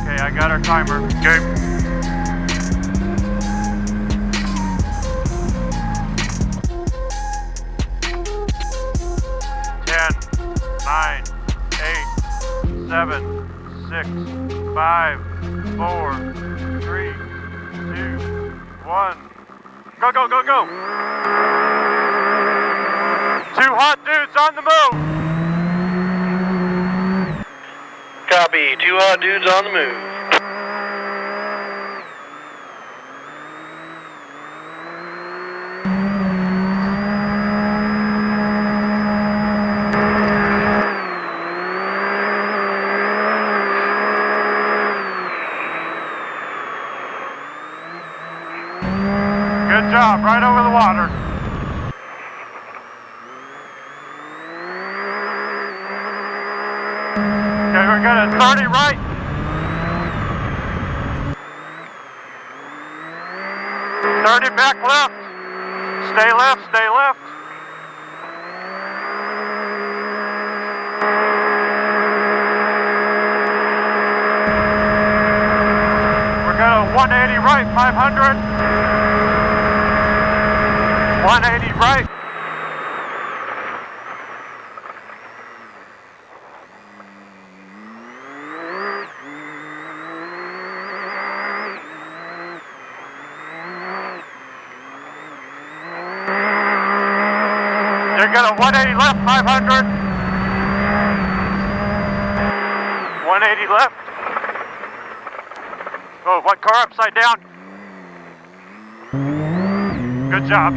Okay, I got our timer. Okay. 10, 9, 8, 7, 6, 5, 4, 3, 2, 1. Go, go, go, go! 2 hot dudes on the move! Copy. 2 hot dudes on the move. Good job, right over the water. Okay, we're good at 30 right. 30 back left. Stay left, stay left. We're good at 180 right, 500. 180 right. You're good at 180 left, 500. 180 left. Oh, what car upside down? Good job.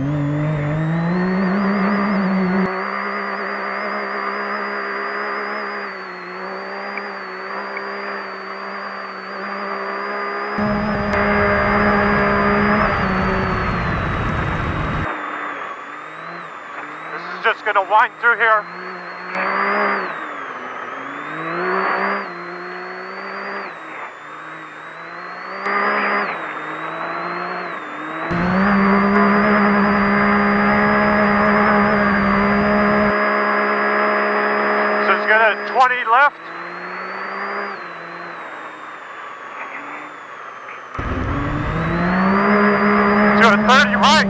This is just going to wind through here. So it's going to 20 left. To a 30 right.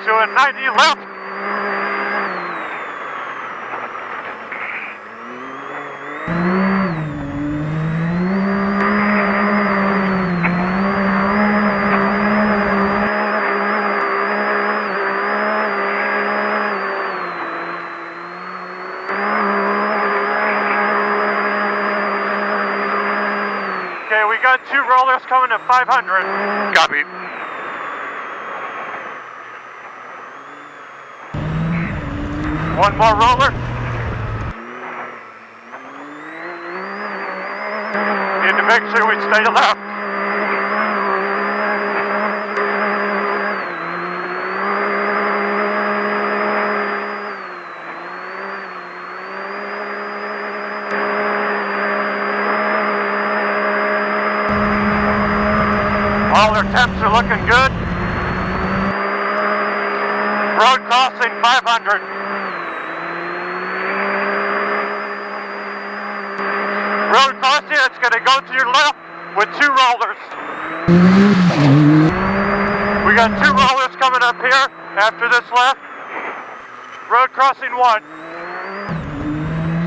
To a 90 left. Okay, we got 2 rollers coming at 500. Copy. One more roller. Need to make sure we stay left. All their temps are looking good. Road crossing 500. Road crossing, it's going to go to your left with 2 rollers. We got 2 rollers coming up here after this left. Road crossing 1.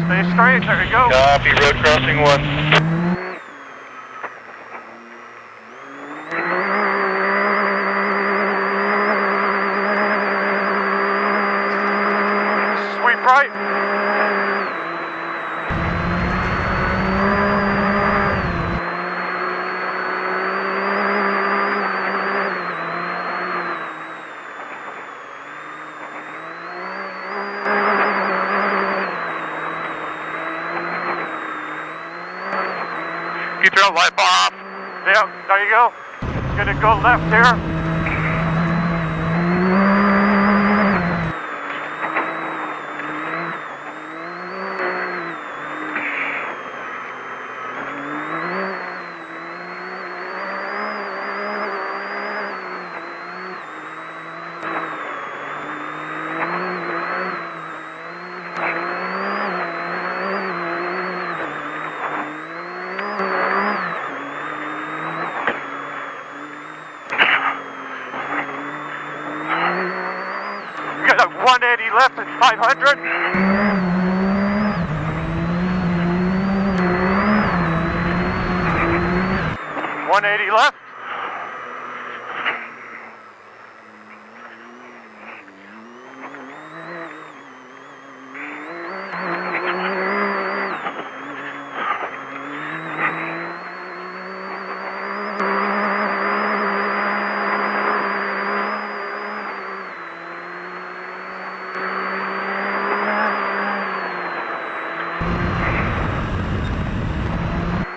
Stay straight, there you go. Copy. Road crossing 1. Sweep right. Keep your light bar off. Yep, there you go. It's going to go left here. 180 left at 500. 180 left.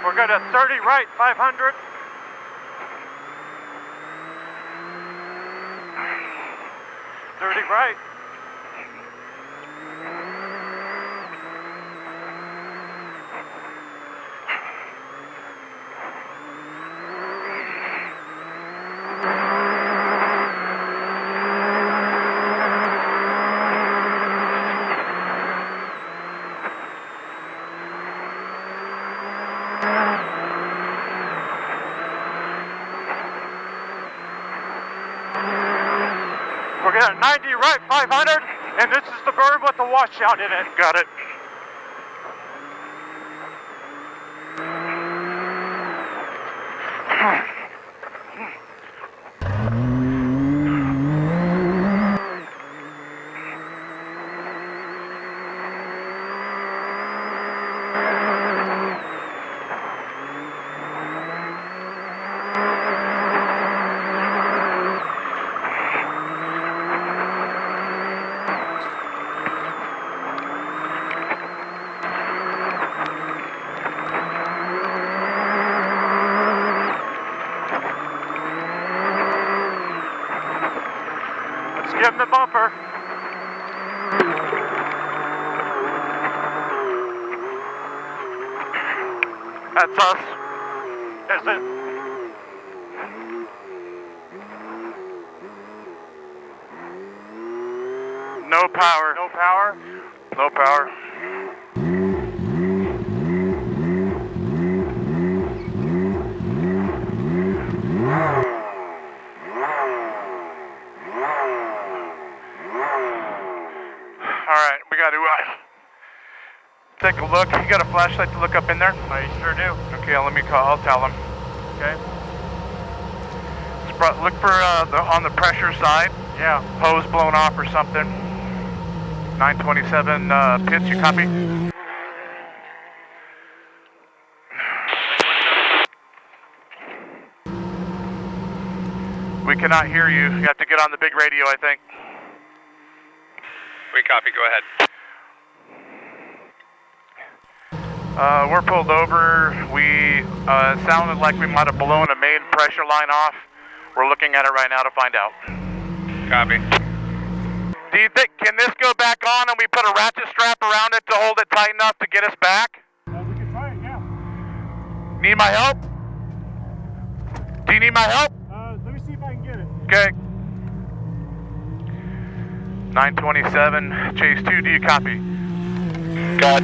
We're good at 30 right, 500. 30 right. We're good at 90 right, 500, and this is the berm with the washout in it. Got it. Let's give him the bumper. That's us. Is it? No power. No power? No power. Alright, we gotta take a look. You got a flashlight to look up in there? I sure do. Okay, let me call. I'll tell him. Okay. Look for on the pressure side. Yeah. Hose blown off or something. 927 pitch, you copy? We cannot hear you. You have to get on the big radio, I think. We copy, go ahead. We're pulled over. We sounded like we might have blown a main pressure line off. We're looking at it right now to find out. Copy. Do you think, can this go back on and we put a ratchet strap around it to hold it tight enough to get us back? We can try it, yeah. Need my help? Do you need my help? Let me see if I can get it. Okay. 927, Chase 2, do you copy? Got.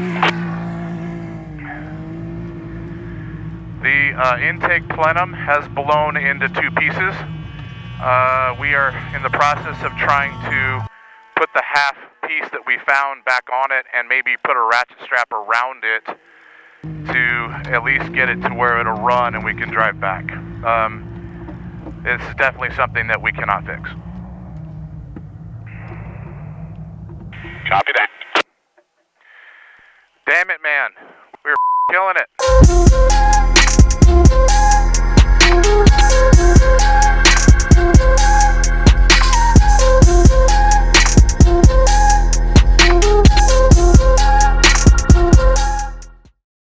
The intake plenum has blown into two pieces. We are in the process of trying to put the half piece that we found back on it and maybe put a ratchet strap around it to at least get it to where it'll run and we can drive back. It's definitely something that we cannot fix. Copy that. Damn it, man. We're killing it.